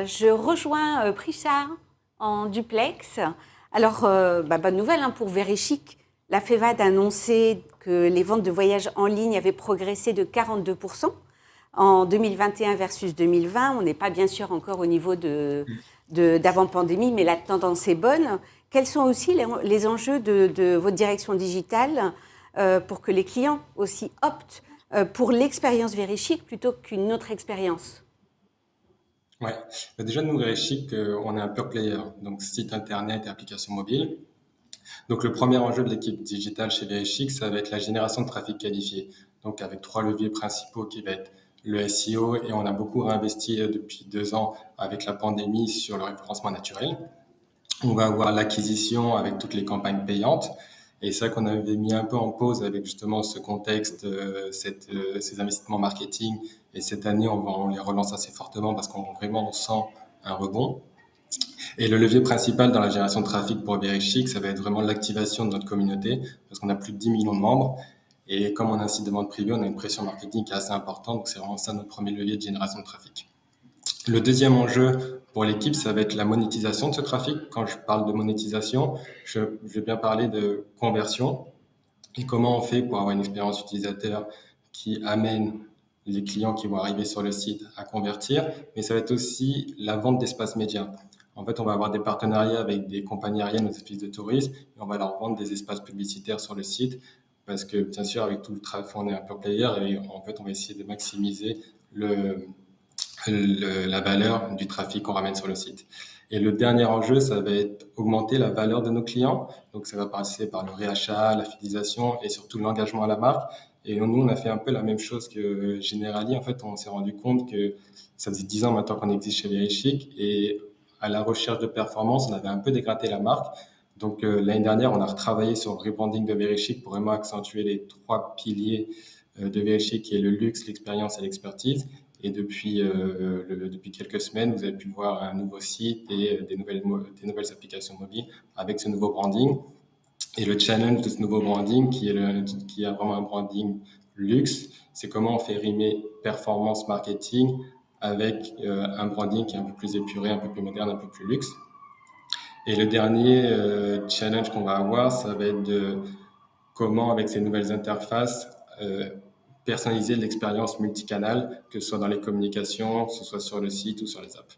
Je rejoins Prichard en duplex. Alors, bonne nouvelle pour Verichic. La FEVAD a annoncé que les ventes de voyages en ligne avaient progressé de 42% en 2021 versus 2020. On n'est pas bien sûr encore au niveau d'avant-pandémie, mais la tendance est bonne. Quels sont aussi les enjeux de votre direction digitale pour que les clients aussi optent pour l'expérience Verichic plutôt qu'une autre expérience? Ouais, déjà nous, Verichic, on est un pure player, donc site internet et application mobile. Donc le premier enjeu de l'équipe digitale chez Verichic, ça va être la génération de trafic qualifié. Donc avec trois leviers principaux qui va être le SEO, et on a beaucoup réinvesti depuis 2 ans avec la pandémie sur le référencement naturel. On va avoir l'acquisition avec toutes les campagnes payantes. Et c'est ça qu'on avait mis un peu en pause avec justement ce contexte, ces investissements marketing. Et cette année, on les relance assez fortement parce qu'on vraiment on sent un rebond. Et le levier principal dans la génération de trafic pour Verichic, ça va être vraiment l'activation de notre communauté parce qu'on a plus de 10 millions de membres. Et comme on a un site de vente privée, on a une pression marketing qui est assez importante. Donc c'est vraiment ça notre premier levier de génération de trafic. Le deuxième enjeu pour l'équipe, ça va être la monétisation de ce trafic. Quand je parle de monétisation, je vais bien parler de conversion et comment on fait pour avoir une expérience utilisateur qui amène les clients qui vont arriver sur le site à convertir, mais ça va être aussi la vente d'espaces médias. En fait, on va avoir des partenariats avec des compagnies aériennes ou des offices de tourisme et on va leur vendre des espaces publicitaires sur le site parce que, bien sûr, avec tout le trafic, on est un pure player et en fait, on va essayer de maximiser la valeur du trafic qu'on ramène sur le site. Et le dernier enjeu, ça va être augmenter la valeur de nos clients. Donc, ça va passer par le réachat, la fidélisation et surtout l'engagement à la marque. Et nous, on a fait un peu la même chose que Generali. En fait, on s'est rendu compte que ça faisait 10 ans maintenant qu'on existe chez Verichic et à la recherche de performance, on avait un peu dégradé la marque. Donc, l'année dernière, on a retravaillé sur le rebranding de Verichic pour vraiment accentuer les trois piliers de Verichic qui est le luxe, l'expérience et l'expertise. Et depuis quelques semaines, vous avez pu voir un nouveau site et des nouvelles applications mobiles avec ce nouveau branding. Et le challenge de ce nouveau branding, qui a vraiment un branding luxe, c'est comment on fait rimer performance marketing avec un branding qui est un peu plus épuré, un peu plus moderne, un peu plus luxe. Et le dernier challenge qu'on va avoir, ça va être de comment, avec ces nouvelles interfaces, personnaliser l'expérience multicanale, que ce soit dans les communications, que ce soit sur le site ou sur les apps.